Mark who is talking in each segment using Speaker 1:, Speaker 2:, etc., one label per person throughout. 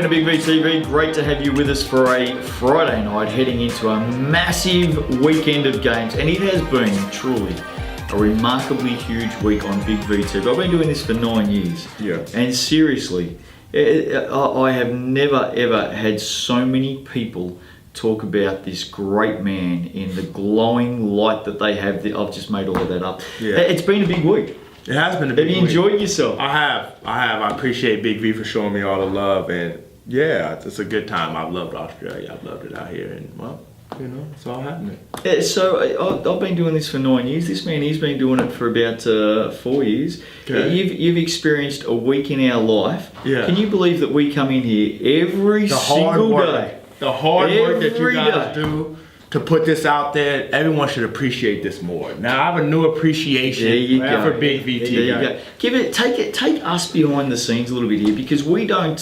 Speaker 1: to Big V TV. Great to have you with us for a Friday night heading into a massive weekend of games. And it has been truly a remarkably huge week on Big V TV. I've been doing this for 9 years.
Speaker 2: Yeah.
Speaker 1: And seriously, I have never ever had so many people talk about this great man in the glowing light that they have. I've just made all of that up.
Speaker 2: Yeah.
Speaker 1: It's been a big week.
Speaker 2: It has been a big week.
Speaker 1: Have you enjoyed yourself?
Speaker 2: I have. I appreciate Big V for showing me all the love, and yeah, it's a good time. I've loved Australia. I've loved it out here, and well, you know, it's all happening.
Speaker 1: So I've been doing this for 9 years. This man, he's been doing it for about 4 years.
Speaker 2: Okay.
Speaker 1: You've experienced a week in our life.
Speaker 2: Yeah.
Speaker 1: Can you believe that we come in here every single day?
Speaker 2: The hard work that you
Speaker 1: Every
Speaker 2: guys
Speaker 1: day.
Speaker 2: do to put this out there, everyone should appreciate this more. Now I have a new appreciation
Speaker 1: There you go.
Speaker 2: for Big VT.
Speaker 1: There you go. Take us behind the scenes a little bit here, because we don't.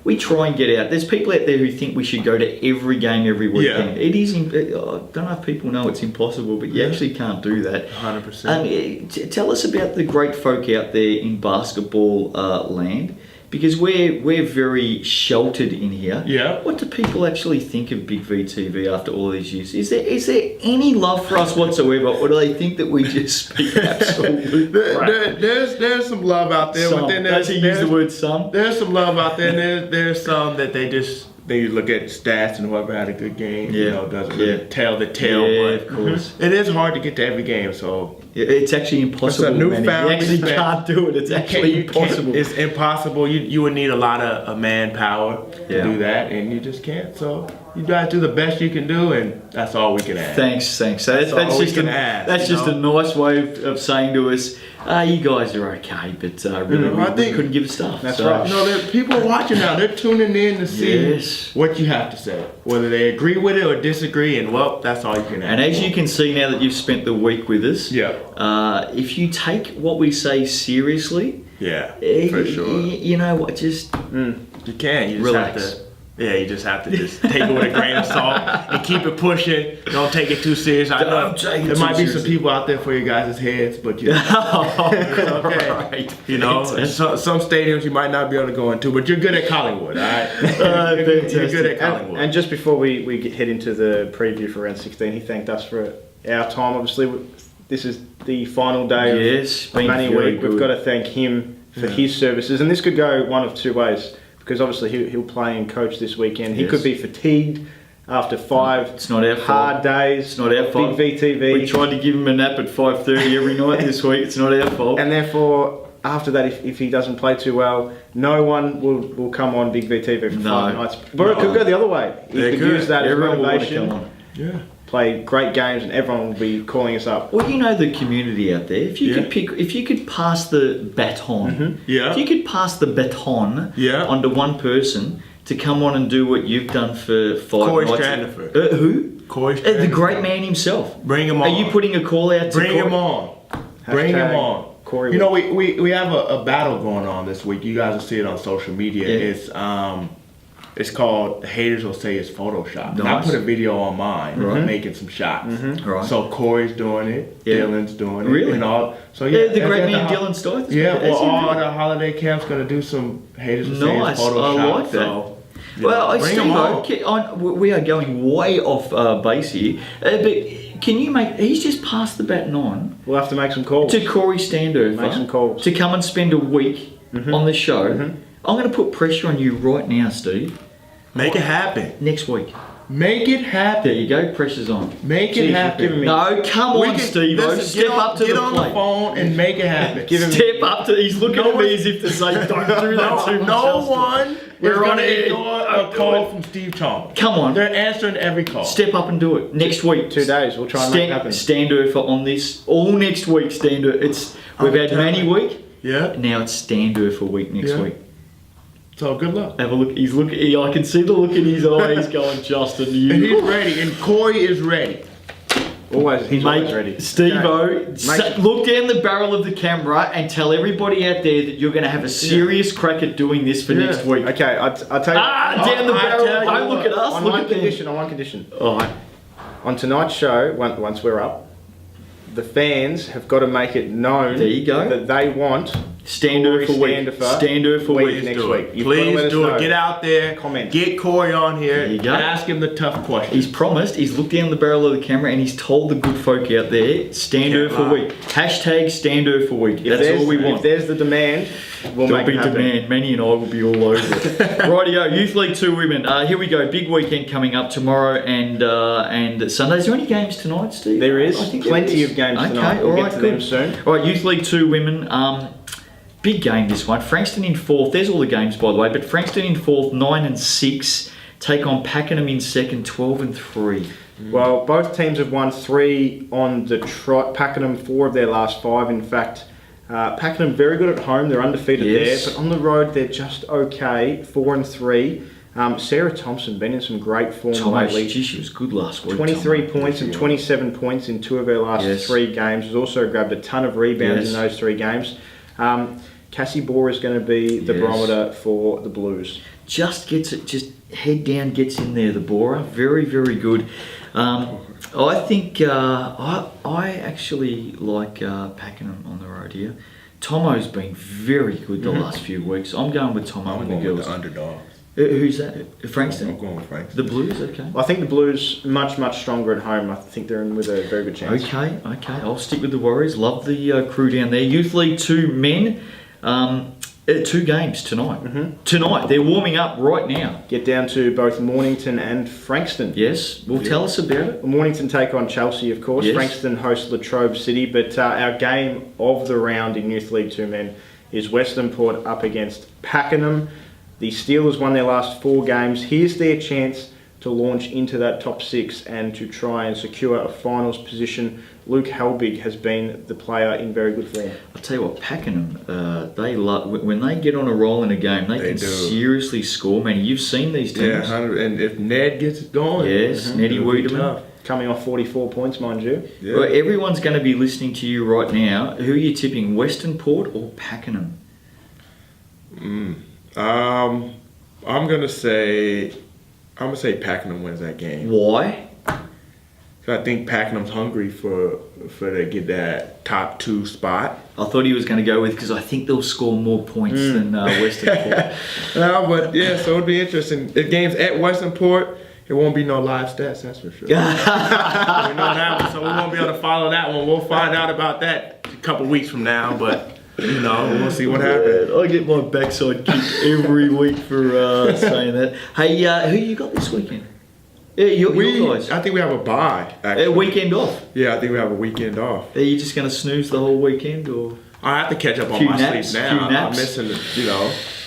Speaker 1: We try and get out. There's people out there who think we should go to every game every weekend.
Speaker 2: Yeah.
Speaker 1: It is. I don't know if people know it's impossible, but you actually can't do that.
Speaker 2: 100%.
Speaker 1: Tell us about the great folk out there in basketball land, because we're very sheltered in here.
Speaker 2: Yeah.
Speaker 1: What do people actually think of Big V TV after all these years? Is there any love for us whatsoever, or do they think that we just speak absolute crap?
Speaker 2: There's some love out there,
Speaker 1: Some.
Speaker 2: but then
Speaker 1: Does he use the word some?
Speaker 2: There's some love out there, and there's some that they look at stats and whoever had a good game, you know, doesn't really tell the tale.
Speaker 1: Yeah,
Speaker 2: but
Speaker 1: of course.
Speaker 2: It is hard to get to every game, so
Speaker 1: It's actually impossible.
Speaker 2: It's a newfound
Speaker 1: Manny. You actually
Speaker 2: respect.
Speaker 1: can't do it. It's actually impossible.
Speaker 2: It's impossible. You would need a lot of manpower to do that, and you just can't. So you gotta do the best you can do, and that's all we can ask.
Speaker 1: Thanks. So that's
Speaker 2: all we
Speaker 1: just
Speaker 2: can ask,
Speaker 1: that's
Speaker 2: you
Speaker 1: just
Speaker 2: know?
Speaker 1: a nice way of saying to us, you guys are okay, but really
Speaker 2: I think-
Speaker 1: we couldn't give a stuff.
Speaker 3: That's
Speaker 1: So,
Speaker 3: right.
Speaker 2: You know, people are watching now. They're tuning in to see
Speaker 1: Yes.
Speaker 2: what you have to say, whether they agree with it or disagree, and well, that's all you can ask.
Speaker 1: And as you can see now that you've spent the week with us,
Speaker 2: Yeah.
Speaker 1: If you take what we say seriously,
Speaker 2: Yeah, for sure.
Speaker 1: you know what, just
Speaker 2: You can. You just
Speaker 1: relax.
Speaker 2: have to. Yeah, you just have to just take it with a grain of salt and keep it pushing. Don't take it too serious. I know
Speaker 1: Don't take it
Speaker 2: there
Speaker 1: too
Speaker 2: might be some
Speaker 1: seriously.
Speaker 2: people out there for you guys' heads, but you know, it's okay.
Speaker 1: Right.
Speaker 2: You know, some stadiums you might not be able to go into, but you're good at Collingwood, all right? You're good at Collingwood.
Speaker 3: And just before we head into the preview for round 16, he thanked us for our time. Obviously, this is the final day of
Speaker 1: been
Speaker 3: Manny
Speaker 1: very
Speaker 3: Week.
Speaker 1: good.
Speaker 3: We've got to thank him for his services, and this could go one of two ways, because obviously he'll play and coach this weekend. He
Speaker 1: Yes.
Speaker 3: could be fatigued after 5
Speaker 1: It's not our
Speaker 3: hard
Speaker 1: fault.
Speaker 3: days.
Speaker 1: It's not our fault.
Speaker 3: Big VTV.
Speaker 1: We tried to give him a nap at 5:30 every night this week. It's not our fault.
Speaker 3: And therefore, after that, if he doesn't play too well, no one will come on Big VTV for 5 nights. But it could go the other way. He
Speaker 2: They
Speaker 3: could
Speaker 2: could.
Speaker 3: use that as
Speaker 1: Everyone will want to
Speaker 3: motivation,
Speaker 1: come on.
Speaker 2: Yeah.
Speaker 3: play great games, and everyone will be calling us up.
Speaker 1: Well, you know the community out there. If you could pass the baton,
Speaker 2: Yeah.
Speaker 1: if you could pass the baton onto one person to come on and do what you've done for 5
Speaker 2: Corey
Speaker 1: nights.
Speaker 2: Strandiford.
Speaker 1: Who?
Speaker 2: Corey
Speaker 1: The
Speaker 2: Strandiford.
Speaker 1: great man himself.
Speaker 2: Bring him
Speaker 1: Are
Speaker 2: on.
Speaker 1: you putting a call out to
Speaker 2: Bring
Speaker 1: Corey?
Speaker 2: him on. Bring him on.
Speaker 3: Corey.
Speaker 2: You know, we have a battle going on this week. You guys will see it on social media.
Speaker 1: Yeah.
Speaker 2: It's called Haters Will Say It's Photoshop. And I
Speaker 1: Nice.
Speaker 2: put a video on mine
Speaker 1: Right.
Speaker 2: making some shots.
Speaker 1: Right.
Speaker 2: So Corey's doing it,
Speaker 1: Yeah.
Speaker 2: Dylan's doing it.
Speaker 1: Really?
Speaker 2: And all. So
Speaker 1: The
Speaker 2: yeah,
Speaker 1: great
Speaker 2: at
Speaker 1: man
Speaker 2: the
Speaker 1: Dylan Stith.
Speaker 2: Yeah, well,
Speaker 1: Is he
Speaker 2: all
Speaker 1: really?
Speaker 2: the holiday camp's gonna do some Haters Will Say
Speaker 1: Nice.
Speaker 2: It's Photoshop.
Speaker 1: I like that.
Speaker 2: So,
Speaker 1: Well,
Speaker 2: bring 'em on.
Speaker 1: Steve-O, we are going way off base here, but can you he's just passed the baton on
Speaker 3: We'll have to make some calls.
Speaker 1: to Corey Standover
Speaker 3: Make some calls.
Speaker 1: to come and spend a week on the show. I'm going to put pressure on you right now, Steve.
Speaker 2: Make it happen.
Speaker 1: Next week.
Speaker 2: Make it
Speaker 1: There
Speaker 2: happen.
Speaker 1: you go, pressure's on.
Speaker 2: Make
Speaker 3: Gee,
Speaker 2: it
Speaker 3: you've
Speaker 2: happen.
Speaker 3: given me-
Speaker 1: No, come
Speaker 2: We
Speaker 1: on,
Speaker 2: can-
Speaker 1: Steve-O.
Speaker 2: listen,
Speaker 1: Step up to
Speaker 2: get
Speaker 1: the
Speaker 2: on
Speaker 1: plate.
Speaker 2: the phone and make it happen.
Speaker 1: Step up to. He's looking
Speaker 2: No
Speaker 1: at me
Speaker 2: one-
Speaker 1: as if to say, "Don't do that too much."
Speaker 2: No
Speaker 1: Elster."
Speaker 2: one
Speaker 1: We're
Speaker 2: is
Speaker 1: on
Speaker 2: going
Speaker 1: air.
Speaker 2: to ignore a
Speaker 1: Don't do
Speaker 2: call
Speaker 1: it.
Speaker 2: from Steve Chalmers.
Speaker 1: Come on.
Speaker 2: They're answering every call.
Speaker 1: Step up and do it next week.
Speaker 3: 2 days. We'll try and make it happen.
Speaker 1: Standover on this all next week. Standover. We've had Manny week.
Speaker 2: Yeah.
Speaker 1: Now it's Standover week next
Speaker 2: Yeah.
Speaker 1: week.
Speaker 2: So good luck.
Speaker 1: Have a look. He's looking. I can see the look in his eyes going, Justin.
Speaker 2: And
Speaker 1: You
Speaker 2: he's ready. And Corey is ready.
Speaker 3: He's always ready.
Speaker 1: Steve-O, look down the barrel of the camera and tell everybody out there that you're going to have a serious crack at doing this for next week.
Speaker 3: Okay, I'll tell you.
Speaker 1: Down the barrel. Don't look at us.
Speaker 3: On
Speaker 1: Look
Speaker 3: one
Speaker 1: at them.
Speaker 3: condition. On one condition.
Speaker 1: All right.
Speaker 3: On tonight's show, once we're up, the fans have got to make it known
Speaker 1: There you go.
Speaker 3: that they want
Speaker 1: Stand-er for week. Stand-er for week.
Speaker 3: Next week.
Speaker 2: Please do it. Get out there.
Speaker 3: Comment.
Speaker 2: Get Corey on here.
Speaker 1: There you go.
Speaker 2: Ask him the tough questions.
Speaker 1: He's promised, he's looked down the barrel of the camera and he's told the good folk out there, stand-er for week. Hashtag stand-er for week. That's all we want.
Speaker 3: If there's the demand, we'll
Speaker 1: There'll
Speaker 3: make
Speaker 1: be
Speaker 3: it happen.
Speaker 1: demand. Manny and I will be all over it. Rightio, Youth League 2 women. Here we go. Big weekend coming up tomorrow and Sunday. Is there any games tonight, Steve?
Speaker 3: There is.
Speaker 1: I think
Speaker 3: Plenty of games tonight. We'll get to them soon.
Speaker 1: All right, Youth League 2 women. Big game this one. Frankston in 4th. There's all the games, by the way. But Frankston in 4th, 9-6. Take on Pakenham in 2nd, 12-3.
Speaker 3: Well, both teams have won 3 on the trot. Pakenham 4 of their last 5. In fact, Pakenham very good at home. They're undefeated there, but on the road they're just okay. 4-3. Sarah Thompson been in some great form lately.
Speaker 1: Gee, she was good last week.
Speaker 3: 23 points and 27 points in 2 of her last 3 games. Has also grabbed a ton of rebounds in those 3 games. Cassie Bohr is going to be the barometer for the Blues. Just
Speaker 1: gets it, just head down, gets in there, the Borer. Very, very good. I think I actually like Pakenham on the road here. Tomo's been very good the last few weeks. I'm going with Tomo and the girls.
Speaker 2: With the underdog.
Speaker 1: Who's that? Frankston?
Speaker 2: I'm going with Frankston.
Speaker 1: The Blues, okay.
Speaker 3: I think the Blues much stronger at home. I think they're in with a very good chance.
Speaker 1: Okay. I'll stick with the Warriors. Love the crew down there. Youth League 2 men. 2 games tonight. Tonight. They're warming up right now.
Speaker 3: Get down to both Mornington and Frankston.
Speaker 1: Yes. Well, tell us about it.
Speaker 3: Mornington take on Chelsea, of course.
Speaker 1: Yes.
Speaker 3: Frankston host Latrobe City. But our game of the round in Youth League 2 men is Western Port up against Pakenham. The Steelers won their last 4 games. Here's their chance to launch into that top 6 and to try and secure a finals position. Luke Helbig has been the player in very good form.
Speaker 1: I'll tell you what, Pakenham, they love when they get on a roll in a game, they can seriously score. Man, you've seen these teams.
Speaker 2: Yeah, and if Ned gets it going,
Speaker 1: Neddy Wiedemann.
Speaker 3: Coming off 44 points, mind you.
Speaker 2: Yeah.
Speaker 1: Well, everyone's going to be listening to you right now. Who are you tipping, Western Port or Pakenham?
Speaker 2: I'm gonna say Pakenham wins that game.
Speaker 1: Why?
Speaker 2: I think Pakenham's hungry for to get that top 2 spot.
Speaker 1: I thought he was going to go with because I think they'll score more points than Western Port.
Speaker 2: No, but yeah, so it'll be interesting. If game's at Western Port, it won't be no live stats, that's for sure. We know that one, so we won't be able to follow that one. We'll find out about that a couple weeks from now, but we'll see what happens.
Speaker 1: I get my backside kicked every week for saying that. Hey, who you got this weekend? Yeah, your guys.
Speaker 2: I think we have a bye. Actually.
Speaker 1: A weekend off.
Speaker 2: Yeah, I think we have a weekend off.
Speaker 1: Are you just going to snooze the whole weekend, or?
Speaker 2: I have to catch up on my sleep now. I'm missing,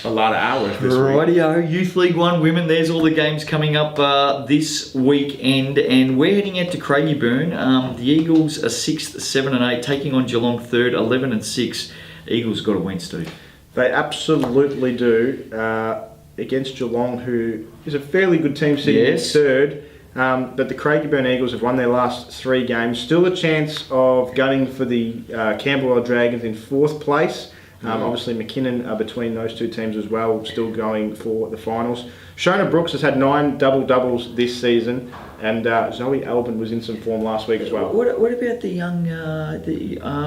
Speaker 2: a lot of hours this week.
Speaker 1: Rightio, Youth League 1 women. There's all the games coming up this weekend, and we're heading out to Craigieburn. The Eagles are 6th, 7 and 8, taking on Geelong 3rd, 11 and 6. Eagles got to win, Steve.
Speaker 3: They absolutely do. Against Geelong, who is a fairly good team sitting in 3rd. But the Craigieburn Eagles have won their last 3 games. Still a chance of gunning for the Camberwell Dragons in 4th place. Obviously, McKinnon are between those 2 teams as well, still going for the finals. Shona Brooks has had 9 double-doubles this season, and Zoe Albin was in some form last week as well.
Speaker 1: What about the young,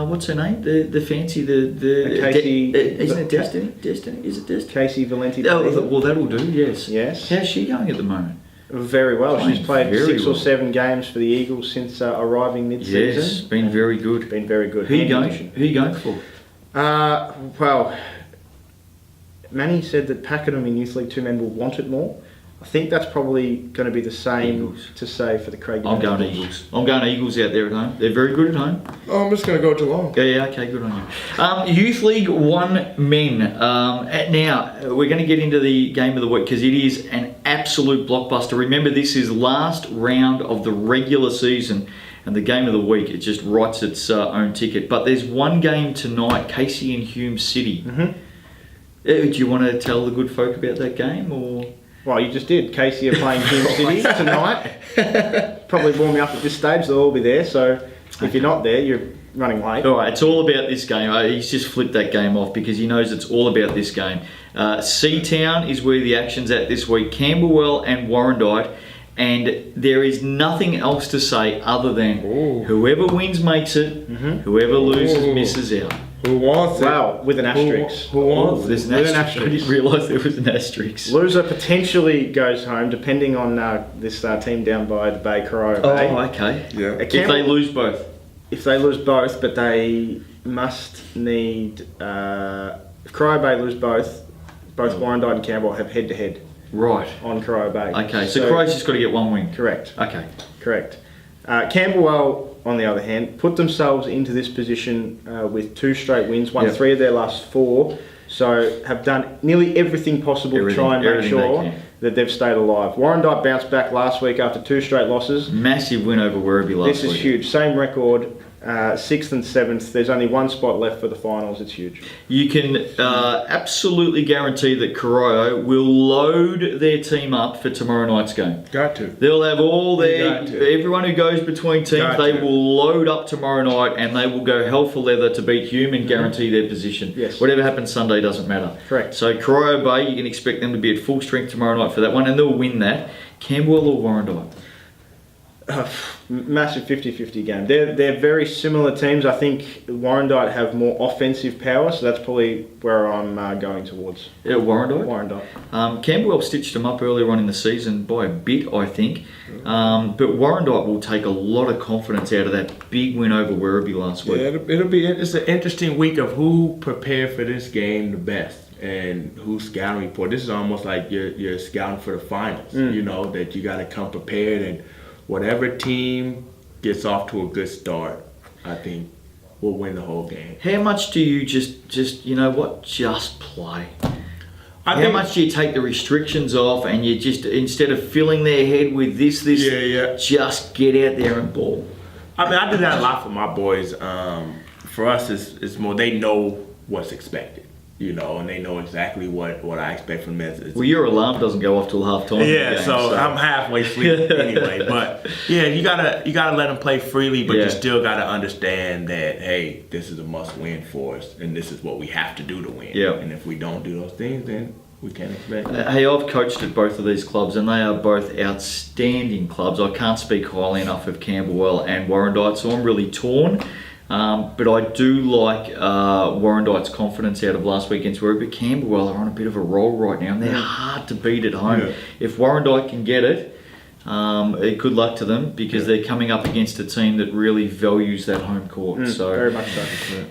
Speaker 1: what's her name? The fancy,
Speaker 3: Casey...
Speaker 1: isn't it Destiny? Is it Destiny?
Speaker 3: Casey Valenti.
Speaker 1: Oh, well, that'll do, yes.
Speaker 3: Yes.
Speaker 1: How's she going at the moment?
Speaker 3: Very well.
Speaker 1: Playing
Speaker 3: She's played
Speaker 1: very
Speaker 3: 6 or 7 games for the Eagles since arriving mid-season.
Speaker 1: Yes, been very good.
Speaker 3: Been very good.
Speaker 1: Who are you going for?
Speaker 3: Well, Manny said that Pakenham in Youth League 2 men will want it more. I think that's probably going to be the same
Speaker 1: Eagles.
Speaker 3: to say for the Craigieburn.
Speaker 1: I'm going Eagles. I'm going Eagles out there at home. They're very good at home.
Speaker 2: Oh, I'm just going to go Geelong.
Speaker 1: Yeah, okay, good on you. Youth League 1 men. Now, we're going to get into the game of the week because it is an absolute blockbuster. Remember, this is last round of the regular season, and the game of the week, it just writes its own ticket. But there's one game tonight, Casey and Hume City. Do you want to tell the good folk about that game, or...?
Speaker 3: Well, you just did. Casey are playing Hume City tonight. Probably warming up at this stage. They'll all be there. So if you're not there, you're running late.
Speaker 1: All right, it's all about this game. He's just flipped that game off because he knows it's all about this game. Seatown is where the action's at this week. Camberwell and Warrandyte. And there is nothing else to say other than whoever wins makes it, whoever loses misses out.
Speaker 2: Who wants it?
Speaker 3: Wow, with an asterisk.
Speaker 2: Who wants
Speaker 1: Oh, there's an
Speaker 3: With an
Speaker 1: asterisk. I didn't realise there was an asterisk.
Speaker 3: Loser potentially goes home, depending on this team down by the Bay, Corio Bay.
Speaker 1: Oh, okay.
Speaker 2: Yeah.
Speaker 3: It
Speaker 1: If they lose both.
Speaker 3: If they lose both, but they must need. If Corio Bay lose both Warrandyte and Campbell have head-to-head
Speaker 1: Right.
Speaker 3: on Corio Bay.
Speaker 1: Okay, so Crows just got to get one win.
Speaker 3: Correct.
Speaker 1: Okay.
Speaker 3: Correct. Camberwell, on the other hand, put themselves into this position with 2 straight wins, won 3 of their last 4, so have done nearly everything possible to try and make sure that they've stayed alive. Warrandyte bounced back last week after 2 straight losses.
Speaker 1: Massive win over Werribee last week.
Speaker 3: This is huge. Same record, 6th and 7th. There's only 1 spot left for the finals. It's huge.
Speaker 1: You can absolutely guarantee that Corio will load their team up for tomorrow night's game.
Speaker 2: Got to.
Speaker 1: They'll have all everyone who goes between teams, they will load up tomorrow night and they will go hell for leather to beat Hume and guarantee their position.
Speaker 3: Yes.
Speaker 1: Whatever happens Sunday doesn't matter.
Speaker 3: Correct.
Speaker 1: So Corio Bay, you can expect them to be at full strength tomorrow night for that one and they'll win that. Camberwell or Warrandyte?
Speaker 3: Massive 50-50 game. They're very similar teams. I think Warrandyte have more offensive power, so that's probably where I'm going towards.
Speaker 1: Yeah, Warrandyte?
Speaker 3: Warrandyte.
Speaker 1: Camberwell stitched them up earlier on in the season by a bit, I think. But Warrandyte will take a lot of confidence out of that big win over Werribee last week.
Speaker 2: Yeah, it's an interesting week of who prepared for this game the best. And who's scouting for. This is almost like you're scouting for the finals. You know, that you got to come prepared, and whatever team gets off to a good start, I think will win the whole game.
Speaker 1: How much do you just you know what, just play?
Speaker 2: How
Speaker 1: much do you take the restrictions off and you just, instead of filling their head with this, just get out there and ball?
Speaker 2: I mean, I do that a lot for my boys. For us, it's more they know what's expected. You know, and they know exactly what I expect from them.
Speaker 1: Well, your alarm doesn't go off till half time.
Speaker 2: Yeah, so I'm halfway asleep anyway. But yeah, you gotta let them play freely, but you still gotta understand that hey, this is a must win for us, and this is what we have to do to win.
Speaker 1: Yeah.
Speaker 2: And if we don't do those things, then we can't expect.
Speaker 1: Hey, I've coached at both of these clubs, and they are both outstanding clubs. I can't speak highly enough of Camberwell and Warrandyte, so I'm really torn. But I do like Warrandyte's confidence out of last week against Werribee. But Camberwell are on a bit of a roll right now, and they're hard to beat at home. Yeah. If Warrandyte can get it, good luck to them, because they're coming up against a team that really values that home court. So
Speaker 3: very much so.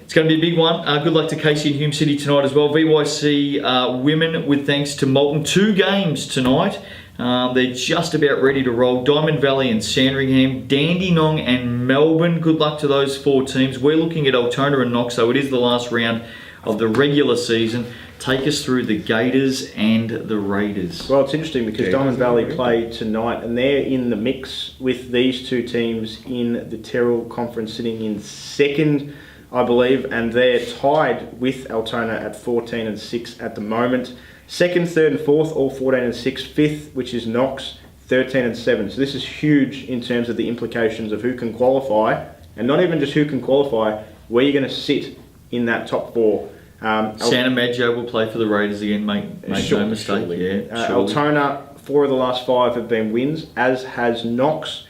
Speaker 1: It's going to be a big one. Good luck to Casey and Hume City tonight as well. VYC women, with thanks to Moulton, 2 games tonight. They're just about ready to roll. Diamond Valley and Sandringham, Dandenong and Melbourne. Good luck to those 4 teams. We're looking at Altona and Knox, so it is the last round of the regular season. Take us through the Gators and the Raiders.
Speaker 3: Well, it's interesting because Diamond Valley play tonight, and they're in the mix with these 2 teams in the Terrell Conference, sitting in 2nd, I believe, and they're tied with Altona at 14 and 6 at the moment. 2nd, 3rd and 4th, all 14 and 6. 5th, which is Knox, 13 and 7. So this is huge in terms of the implications of who can qualify, and not even just who can qualify, where you're going to sit in that top 4.
Speaker 1: Santa Maggio will play for the Raiders again, make no mistake.
Speaker 3: Surely. Altona, 4 of the last 5 have been wins, as has Knox.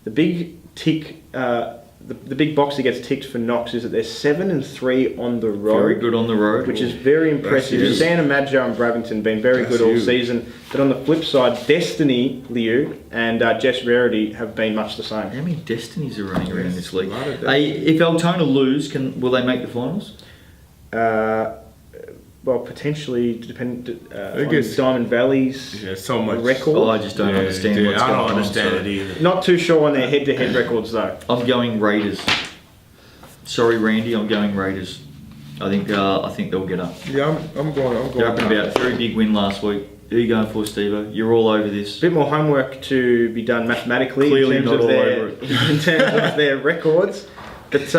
Speaker 3: The big tick, the big box that gets ticked for Knox is that they're 7 and 3 on the road.
Speaker 1: Very good on the road,
Speaker 3: which is very impressive. Santa Maggio and Bravington been very good all season, but on the flip side, Destiny, Liu, and Jess Rarity have been much the same.
Speaker 1: How many Destinies are running around this league? If Altona lose, will they make the finals?
Speaker 3: Well, potentially, depend on Diamond Valley's
Speaker 2: so much
Speaker 3: record.
Speaker 1: I just don't understand what's going on.
Speaker 2: I don't understand it either.
Speaker 3: Not too sure on their head-to-head records, though.
Speaker 1: I'm going Raiders. Sorry, Randy, I'm going Raiders. I think they'll get up.
Speaker 2: Yeah, I'm going.
Speaker 1: They're up and about. Very big win last week. Who are you going for, Steve-O? You're all over this.
Speaker 3: A bit more homework to be done mathematically.
Speaker 1: Clearly not all over it.
Speaker 3: In terms of their records. But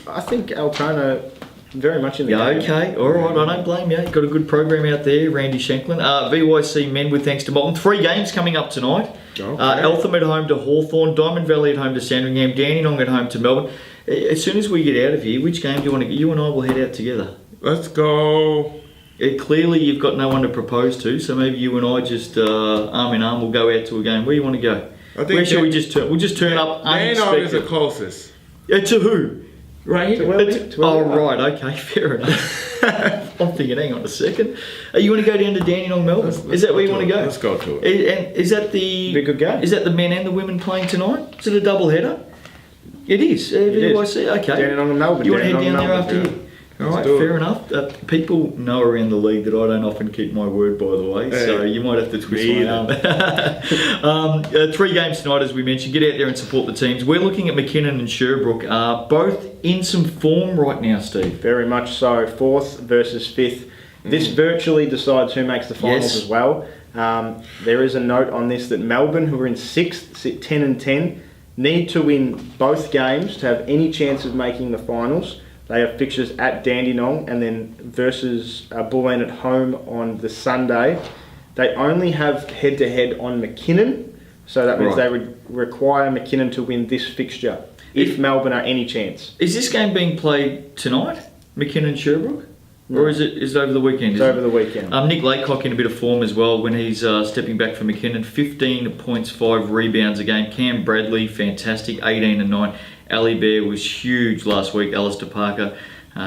Speaker 3: I think Altona very much in the game.
Speaker 1: Okay, all right, I don't blame you. Got a good program out there, Randy Shanklin. VYC men, with thanks to Moulton. 3 games coming up tonight. Okay. Eltham at home to Hawthorn, Diamond Valley at home to Sandringham, Dandenong at home to Melbourne. As soon as we get out of here, which game do you want to get? You and I will head out together.
Speaker 2: Let's go.
Speaker 1: Clearly, you've got no one to propose to, so maybe you and I just arm in arm will go out to a game. Where do you want to go? Where shall we just turn? We'll just turn up.
Speaker 2: Dandenong is the closest.
Speaker 1: To who?
Speaker 2: Right here.
Speaker 1: Oh, right, okay, fair enough. I'm thinking, hang on a second. You want to go down to Dandenong, Melbourne? Is that where you want to go?
Speaker 2: Let's go to it.
Speaker 1: And is that
Speaker 3: Be a good game.
Speaker 1: Is that the men and the women playing tonight? Is it a double header? It is. I see. Okay.
Speaker 3: Dandenong and Melbourne.
Speaker 1: You want to head down there
Speaker 3: Melbourne,
Speaker 1: after
Speaker 3: yeah.
Speaker 1: you? All right,
Speaker 2: Let's do it.
Speaker 1: fair enough. People know around the league that I don't often keep my word, by the way, so you might have to twist my arm. 3 games tonight, as we mentioned. Get out there and support the teams. We're looking at McKinnon and Sherbrooke, both in some form right now, Steve.
Speaker 3: Very much so. 4th versus 5th. This virtually decides who makes the finals
Speaker 1: Yes.
Speaker 3: as well. There is a note on this that Melbourne, who are in 6th, sit 10 and 10, need to win both games to have any chance of making the finals. They have fixtures at Dandenong and then versus Bulleen at home on the Sunday. They only have head-to-head on McKinnon, so that means they would require McKinnon to win this fixture if Melbourne are any chance.
Speaker 1: Is this game being played tonight, McKinnon Sherbrooke? Or is it over the weekend?
Speaker 3: It's over the weekend.
Speaker 1: Nick Laycock in a bit of form as well when he's stepping back for McKinnon. 15 points, 5 rebounds a game. Cam Bradley, fantastic, 18 and 9. Ali Bear was huge last week. Alistair Parker,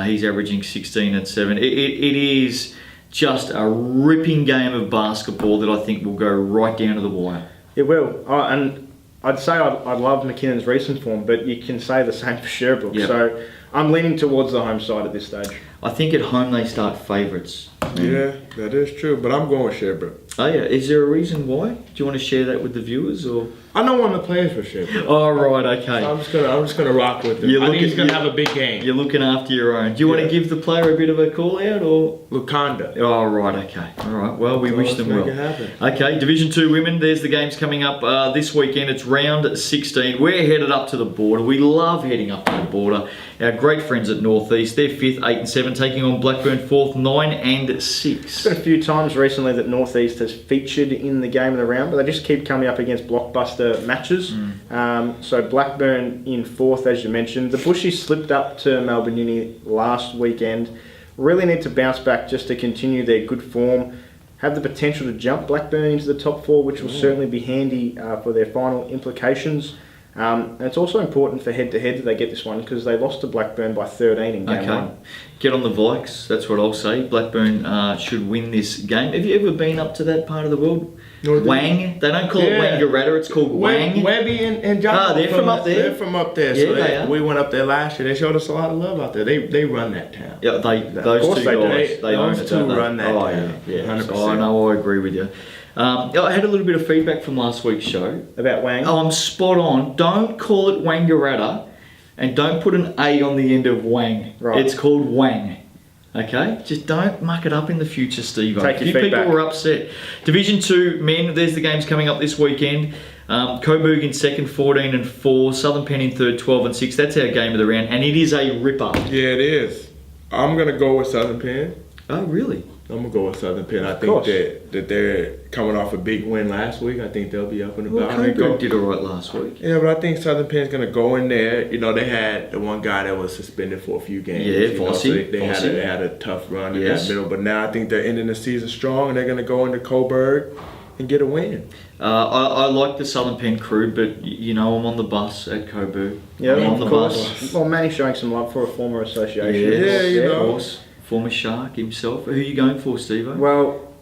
Speaker 1: he's averaging 16 and 7. It is just a ripping game of basketball that I think will go right down to the wire.
Speaker 3: It will. And I'd say I love McKinnon's recent form, but you can say the same for Sherbrooke.
Speaker 1: Yep.
Speaker 3: So I'm leaning towards the home side at this stage.
Speaker 1: I think at home they start favourites.
Speaker 2: Yeah, that is true, but I'm going with Sherbrooke.
Speaker 1: Oh yeah, is there a reason why? Do you want to share that with the viewers or?
Speaker 2: I know one of the players for Sherbrooke.
Speaker 1: Oh right, okay.
Speaker 2: I'm just gonna rock with him. I think he's gonna have a big game.
Speaker 1: You're looking after your own. Do you want to give the player a bit of a call out or?
Speaker 2: Lukanda.
Speaker 1: Oh right, okay. All right. Well, we wish them well.
Speaker 2: Make it happen.
Speaker 1: Okay, Division 2 women. There's the games coming up this weekend. It's round 16. We're headed up to the border. We love heading up to the border. Our great friends at North East. They're 5th, 8 and 7, taking on Blackburn 4th, 9 and 6.
Speaker 3: It's been a few times recently that North East has featured in the game of the round, but they just keep coming up against blockbuster matches. So Blackburn in 4th, as you mentioned. The Bushies slipped up to Melbourne Uni last weekend. Really need to bounce back just to continue their good form. Have the potential to jump Blackburn into the top 4, which will certainly be handy for their final implications. And it's also important for head-to-head that they get this one because they lost to Blackburn by 13 in game 1.
Speaker 1: Get on the Vikes, that's what I'll say. Blackburn should win this game. Have you ever been up to that part of the world? Wang? They don't call it Wangaratta, it's called Wang.
Speaker 2: Webby and John.
Speaker 1: They're from up there?
Speaker 2: They're from up there.
Speaker 1: Yeah,
Speaker 2: So
Speaker 1: they are.
Speaker 2: we went up there last year. They showed us a lot of love out there. They run that town.
Speaker 1: Yeah, those two guys, they own it, don't they?
Speaker 2: Run that town.
Speaker 1: Yeah.
Speaker 2: 100%.
Speaker 1: So I know, I agree with you. I had a little bit of feedback from last week's show.
Speaker 3: About Wang?
Speaker 1: Oh, I'm spot on. Don't call it Wangaratta and don't put an A on the end of Wang.
Speaker 3: Right.
Speaker 1: It's called Wang. Okay? Just don't muck it up in the future, Steve.
Speaker 3: Take
Speaker 1: A
Speaker 3: your
Speaker 1: few
Speaker 3: feedback.
Speaker 1: people were upset. Division 2 men, there's the games coming up this weekend. Coburg in 2nd, 14 and 4. Southern Penn in 3rd, 12 and 6. That's our game of the round and it is a ripper.
Speaker 2: Yeah, it is. I'm going to go with Southern Penn.
Speaker 1: Oh, really?
Speaker 2: I'm going to go with Southern Penn. I think
Speaker 3: course.
Speaker 2: that they're coming off a big win last week. I think they'll be up and
Speaker 1: Well,
Speaker 2: about.
Speaker 1: Coburg did all right last week.
Speaker 2: Yeah, but I think Southern Penn's going to go in there. You know, they had the one guy that was suspended for a few games.
Speaker 1: Yeah,
Speaker 2: you know, so
Speaker 1: Fossey.
Speaker 2: they had a tough run in
Speaker 1: Yes.
Speaker 2: that middle. But now I think they're ending the season strong, and they're going to go into Coburg and get a win.
Speaker 1: I like the Southern Penn crew, but you know I'm on the bus at Coburg.
Speaker 3: Yeah,
Speaker 1: I'm on the
Speaker 3: of course.
Speaker 1: bus.
Speaker 3: Well, Manny's showing some love for a former association.
Speaker 2: Yeah, you
Speaker 1: of
Speaker 2: know.
Speaker 1: course. Former Shark himself. Who are you going for, Steve?
Speaker 3: Well,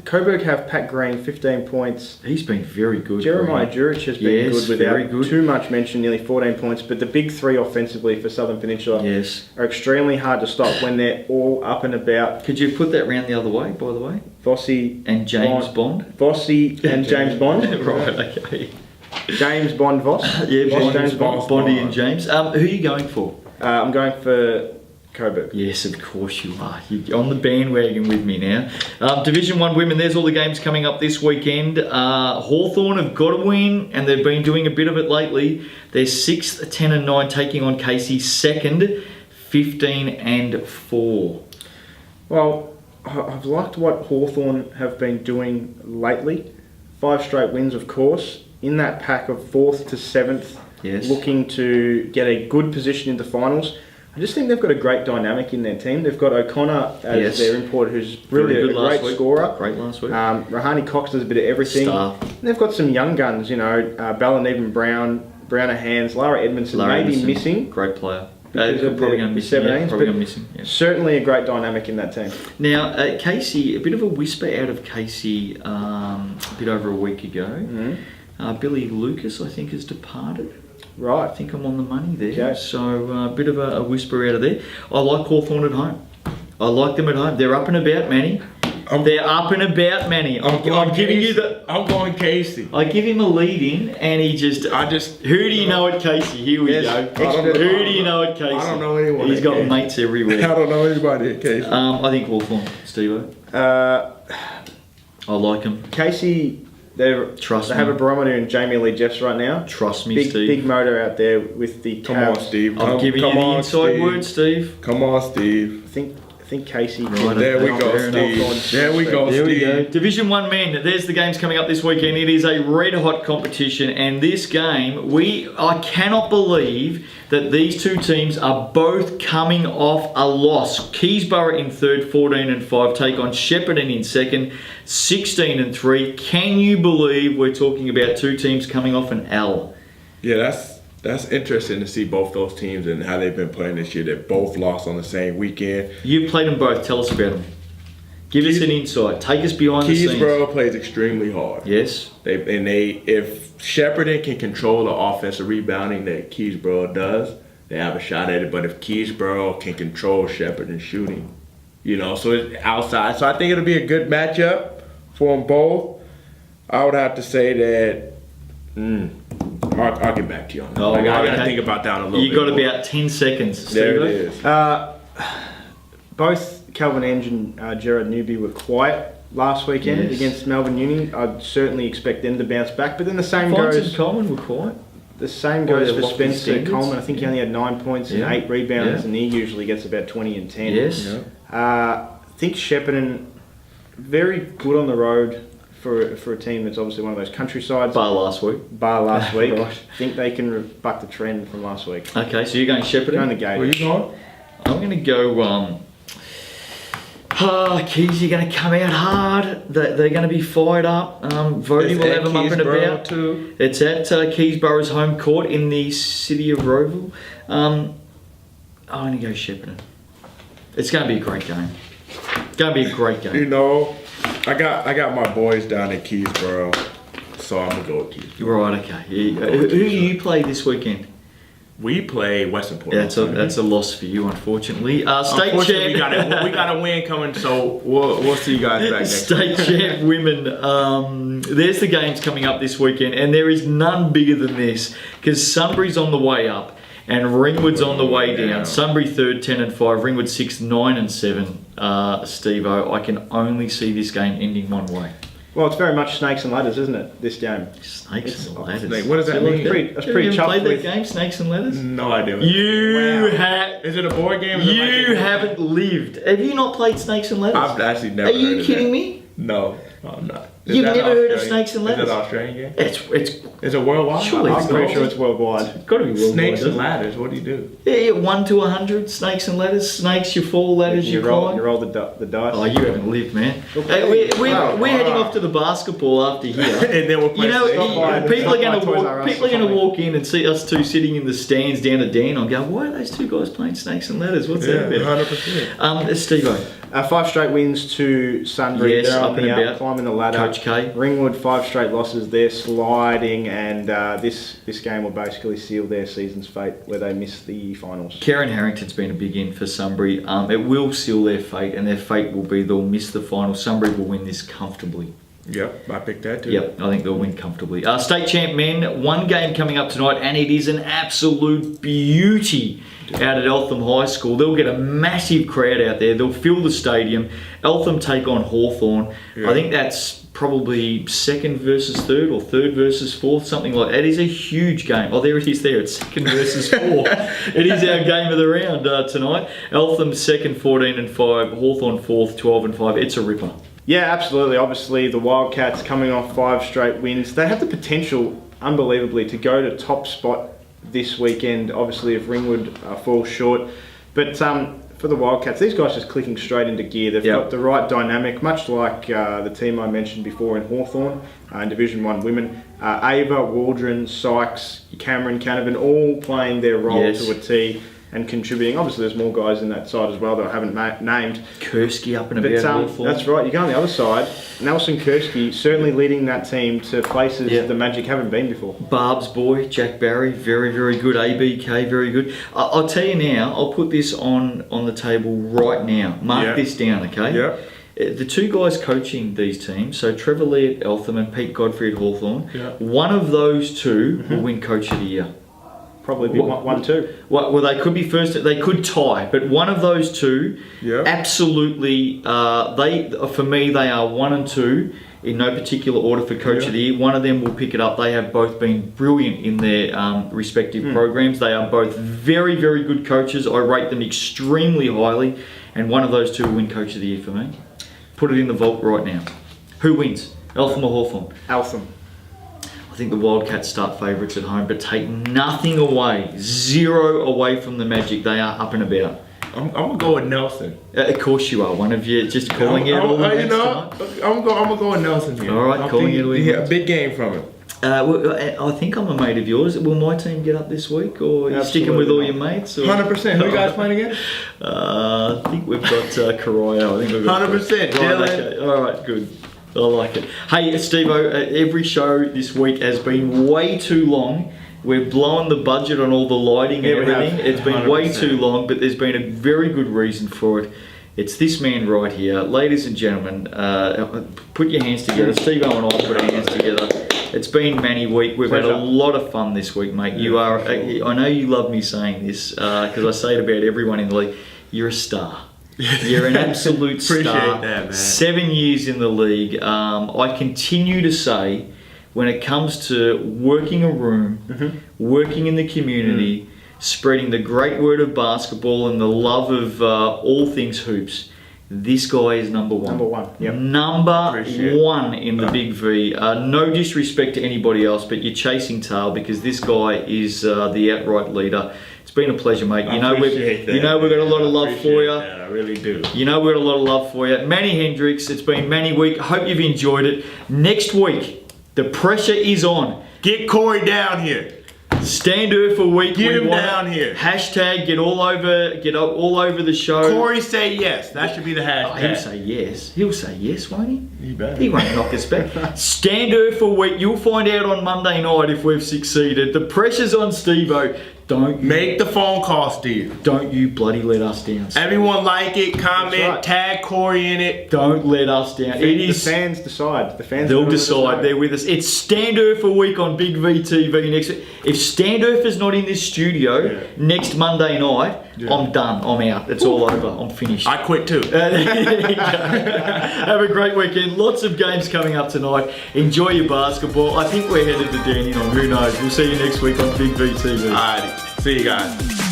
Speaker 3: Coburg have Pat Green, 15 points.
Speaker 1: He's been very good.
Speaker 3: Jeremiah
Speaker 1: Green.
Speaker 3: Jurich has been
Speaker 1: Yes,
Speaker 3: good
Speaker 1: very
Speaker 3: without
Speaker 1: good.
Speaker 3: too much mention, nearly 14 points. But the big three offensively for Southern Peninsula
Speaker 1: Yes.
Speaker 3: are extremely hard to stop when they're all up and about.
Speaker 1: Could you put that round the other way, by the way?
Speaker 3: Vossi
Speaker 1: And James Bond?
Speaker 3: Vossi and James Bond.
Speaker 1: Right, okay.
Speaker 3: James Bond Voss.
Speaker 1: Yeah,
Speaker 3: Voss,
Speaker 1: Bond,
Speaker 3: James Bond.
Speaker 1: Bondy and James. Who are you going for?
Speaker 3: I'm going for Coburg.
Speaker 1: Yes, of course you are. You're on the bandwagon with me now. Division 1 women, there's all the games coming up this weekend. Hawthorn have got to win, and they've been doing a bit of it lately. They're 6th, 10 and 9, taking on Casey 2nd, 15 and 4.
Speaker 3: Well, I've liked what Hawthorn have been doing lately. 5 straight wins, of course. In that pack of 4th to 7th,
Speaker 1: Yes.
Speaker 3: looking to get a good position in the finals. I just think they've got a great dynamic in their team. They've got O'Connor as
Speaker 1: Yes.
Speaker 3: their import, who's really
Speaker 1: Very
Speaker 3: a
Speaker 1: good last
Speaker 3: great
Speaker 1: week.
Speaker 3: scorer.
Speaker 1: Great last week.
Speaker 3: Rahani Cox does a bit of everything.
Speaker 1: Star.
Speaker 3: And they've got some young guns, you know, Bella Neven Brown, Browner Hands, Lara Edmondson may be missing.
Speaker 1: Great player.
Speaker 3: because of
Speaker 1: probably
Speaker 3: the
Speaker 1: going to miss
Speaker 3: 17s.
Speaker 1: him. Probably
Speaker 3: but
Speaker 1: going to miss him. Yeah.
Speaker 3: certainly a great dynamic in that team.
Speaker 1: Now, Casey, a bit of a whisper out of Casey a bit over a week ago.
Speaker 3: Mm-hmm.
Speaker 1: Billy Lucas, I think, has departed.
Speaker 3: Right.
Speaker 1: I think I'm on the money there.
Speaker 3: Okay.
Speaker 1: So a bit of a whisper out of there. I like Hawthorn at home. I like them at home. They're up and about, Manny. They're up and about, Manny. I'm giving you the.
Speaker 2: I'm going Casey.
Speaker 1: I give him a lead in, and he just. Who do you know at Casey? Here we go. Who do you know at Casey?
Speaker 2: I don't know anyone.
Speaker 1: He's got mates everywhere.
Speaker 2: I don't know anybody at Casey.
Speaker 1: I think Hawthorn, Steve. I like him.
Speaker 3: Casey, they have a barometer in Jamie Lee Jeffs right now.
Speaker 1: Trust me,
Speaker 3: big,
Speaker 1: Steve.
Speaker 3: Big motor out there with the
Speaker 2: Come on,
Speaker 3: Cavs.
Speaker 2: Steve.
Speaker 1: I'm giving you the inside word, Steve.
Speaker 2: Come on, Steve.
Speaker 3: I think Casey.
Speaker 1: Right,
Speaker 2: There we go,
Speaker 1: fair enough.
Speaker 2: Steve. There we go,
Speaker 1: There we
Speaker 2: Steve.
Speaker 1: go. Division 1 men. There's the games coming up this weekend. It is a red-hot competition, and this game, I cannot believe that these two teams are both coming off a loss. Keysborough in third, 14-5, take on Shepparton in second, 16-3. Can you believe we're talking about two teams coming off an L?
Speaker 2: Yeah, that's interesting to see both those teams and how they've been playing this year. They both lost on the same weekend.
Speaker 1: You've played them both. Tell us about them. Give us an insight. Take us behind the scenes.
Speaker 2: Keysborough plays extremely hard.
Speaker 1: Yes.
Speaker 2: If Shepparton can control the offensive rebounding that Keysborough does, they have a shot at it. But if Keysborough can control Shepparton's shooting, so it's outside. So I think it'll be a good matchup for them both. I would have to say that. I'll get back to you on that. I gotta think about that a little bit.
Speaker 1: You got
Speaker 2: more.
Speaker 1: about 10 seconds.
Speaker 2: There it
Speaker 1: Steve.
Speaker 2: is.
Speaker 3: Both Calvin Enge and Gerard Newby were quiet last weekend against Melbourne Uni. I'd certainly expect them to bounce back, but then the same
Speaker 1: Fonts
Speaker 3: goes.
Speaker 1: and Coleman were quiet.
Speaker 3: The same goes for
Speaker 1: lofty
Speaker 3: Spencer
Speaker 1: standards.
Speaker 3: Coleman. I think he only had 9 points and 8 rebounds, and he usually gets about 20 and 10.
Speaker 1: Yes.
Speaker 3: I think Shepparton very good on the road for a team that's obviously one of those countrysides.
Speaker 1: Bar last week.
Speaker 3: Right.
Speaker 1: Right.
Speaker 3: I think they can buck the trend from last week.
Speaker 1: Okay, so you're going Shepparton.
Speaker 3: Going the gate.
Speaker 2: Where you going?
Speaker 1: I'm going to go. Keys are going to come out hard. They're going to be fired up. Voting will have them up and about.
Speaker 2: Too.
Speaker 1: It's at Keysborough's home court in the city of Roeville. I'm going to go Shepparton. It's going to be a great game. It's going to be a great game.
Speaker 2: I got my boys down in Keysborough, so I'm gonna go with Keysborough.
Speaker 1: Right, okay. Who do you play this weekend?
Speaker 2: We play Western Port.
Speaker 1: Yeah, that's a loss for you, unfortunately. State
Speaker 2: Unfortunately,
Speaker 1: champ.
Speaker 2: we got a win coming, so we'll see you guys back next week.
Speaker 1: State champ women. There's the games coming up this weekend, and there is none bigger than this because Sunbury's on the way up. And Ringwood's on the way down. Sunbury third, 10-5. Ringwood 6, 9-7. Steve-O, I can only see this game ending one way.
Speaker 3: Well, it's very much snakes and ladders, isn't it? This game.
Speaker 1: Snakes and ladders.
Speaker 2: What does that mean?
Speaker 3: That's pretty
Speaker 1: Have you
Speaker 3: chuffed
Speaker 1: played
Speaker 3: with.
Speaker 1: that game, Snakes and Ladders?
Speaker 2: No idea.
Speaker 1: You have.
Speaker 2: Is it a board game?
Speaker 1: You haven't lived. Have you not played Snakes and Ladders?
Speaker 2: I've actually never.
Speaker 1: Are you
Speaker 2: heard of
Speaker 1: kidding
Speaker 2: that.
Speaker 1: me?
Speaker 2: No, I'm not. Is
Speaker 1: You've
Speaker 2: that
Speaker 1: never heard of
Speaker 2: Australian?
Speaker 1: Snakes and Ladders?
Speaker 2: Is it an Australian game?
Speaker 1: It's
Speaker 2: Is it worldwide?
Speaker 1: Surely
Speaker 3: I'm pretty sure it's worldwide.
Speaker 1: got to be worldwide.
Speaker 2: Snakes and
Speaker 1: doesn't it?
Speaker 2: ladders. What do you do?
Speaker 1: Yeah, 1 to 100. Snakes and ladders. Snakes, you fall. Ladders, you climb.
Speaker 3: You roll the dice.
Speaker 1: Oh, you haven't lived, man. Hey, we're heading off to the basketball after here.
Speaker 2: And then we'll play.
Speaker 1: You know, people are going to
Speaker 3: Toys R Us
Speaker 1: People are going to
Speaker 3: or
Speaker 1: walk in and see us two sitting in the stands down at Dandenong. Go, why are those two guys playing Snakes and Ladders? What's that about?
Speaker 2: 100%.
Speaker 1: Steve-O.
Speaker 3: 5 straight wins to Sunbury.
Speaker 1: Yes,
Speaker 3: They're
Speaker 1: up
Speaker 3: on
Speaker 1: and
Speaker 3: the
Speaker 1: about.
Speaker 3: up, climbing the ladder.
Speaker 1: Coach K.
Speaker 3: Ringwood 5 straight losses. They're sliding, and this game will basically seal their season's fate, where they miss the finals.
Speaker 1: Karen Harrington's been a big in for Sunbury. It will seal their fate, and their fate will be they'll miss the final. Sunbury will win this comfortably.
Speaker 2: Yep, I picked that too.
Speaker 1: Yep, I think they'll win comfortably. State champ men, one game coming up tonight, and it is an absolute beauty out at Eltham High School. They'll get a massive crowd out there. They'll fill the stadium. Eltham take on Hawthorn.
Speaker 2: Yeah.
Speaker 1: I think that's probably second versus third or third versus fourth, something like that. It is a huge game. Oh, there it is there. It's second versus fourth. It is our game of the round tonight. Eltham second, 14-5. Hawthorn fourth, 12-5. It's a ripper.
Speaker 3: Yeah, absolutely. Obviously, the Wildcats coming off 5 straight wins. They have the potential, unbelievably, to go to top spot this weekend. Obviously, if Ringwood falls short. But for the Wildcats, these guys just clicking straight into gear. They've got the right dynamic, much like the team I mentioned before in Hawthorn, in Division 1 women. Ava, Waldron, Sykes, Cameron, Canavan, all playing their role to a T. and contributing. Obviously, there's more guys in that side as well that I haven't named.
Speaker 1: Kursky up and about Hawthorn.
Speaker 3: That's right. You go on the other side. Nelson Kursky certainly leading that team to places the Magic haven't been before.
Speaker 1: Barb's boy, Jack Barry, very, very good. ABK, very good. I'll tell you now, I'll put this on the table right now. Mark this down, okay?
Speaker 2: Yeah.
Speaker 1: The two guys coaching these teams, so Trevor Lee at Eltham and Pete Godfrey at Hawthorn, one of those two will win Coach of the Year.
Speaker 3: Probably be 1-2.
Speaker 1: Well, they could be first. They could tie, but one of those two, absolutely. For me, they are 1 and 2 in no particular order for Coach of the Year. One of them will pick it up. They have both been brilliant in their respective programs. They are both very, very good coaches. I rate them extremely highly, and one of those two will win Coach of the Year for me. Put it in the vault right now. Who wins? Eltham or Hawthorn?
Speaker 3: Eltham.
Speaker 1: I think the Wildcats start favourites at home, but take nothing away, 0 away from the Magic. They are up and about.
Speaker 2: I'm gonna go with Nelson.
Speaker 1: Of course you are. One of you just calling out all the
Speaker 2: you know, I'm gonna go with Nelson here.
Speaker 1: All right, calling it all.
Speaker 2: Yeah, big game from him.
Speaker 1: I think I'm a mate of yours. Will my team get up this week, or are you sticking with all your mates?
Speaker 2: 100%. Who you guys playing again?
Speaker 1: I think we've got Karaya. I think we've got
Speaker 2: 100%. Dylan.
Speaker 1: Okay. All right, good. I like it. Hey, Steve-O, every show this week has been way too long. We're blowing the budget on all the lighting and everything. It's been
Speaker 2: 100%.
Speaker 1: way too long, but there's been a very good reason for it. It's this man right here. Ladies and gentlemen, put your hands together. Steve-O and I put our hands together. It's been Manny week. We've had a lot of fun this week, mate. You are. I know you love me saying this because I say it about everyone in the league. You're a star. You're an absolute star.
Speaker 2: Appreciate that, man.
Speaker 1: 7 years in the league. I continue to say, when it comes to working a room, working in the community, spreading the great word of basketball and the love of all things hoops, this guy is number one.
Speaker 3: Number one, yep.
Speaker 1: Number one in the Big V. No disrespect to anybody else, but you're chasing tail because this guy is the outright leader. It's been a pleasure, mate. You know we've got a lot of love for you.
Speaker 2: I really do.
Speaker 1: You know we've got a lot of love for you. Manny Hendrix, it's been Manny week. Hope you've enjoyed it. Next week, the pressure is on.
Speaker 2: Get Corey down here.
Speaker 1: Stand Earth a week.
Speaker 2: Get him down here.
Speaker 1: Hashtag get all over the show.
Speaker 2: Corey say yes. That should be the hashtag.
Speaker 1: He'll say yes. He'll say yes, won't he?
Speaker 2: He better.
Speaker 1: He won't knock us back. Stand Earth a week. You'll find out on Monday night if we've succeeded. The pressure's on Steve-O. Don't
Speaker 2: make the phone call, Steve.
Speaker 1: Don't you bloody let us down, Steve.
Speaker 2: Everyone like it, comment, tag Corey in it.
Speaker 1: Don't let us down.
Speaker 3: The fans decide. The fans.
Speaker 1: They'll decide. They're with us. It's Stand Earth a week on Big V TV next week. If Stand Earth is not in this studio next Monday night, I'm done. I'm out. It's all over. I'm finished.
Speaker 2: I quit too.
Speaker 1: There you go. Have a great weekend. Lots of games coming up tonight. Enjoy your basketball. I think we're headed to Dandenong. Who knows? We'll see you next week on Big V TV.
Speaker 2: Alrighty. See you guys.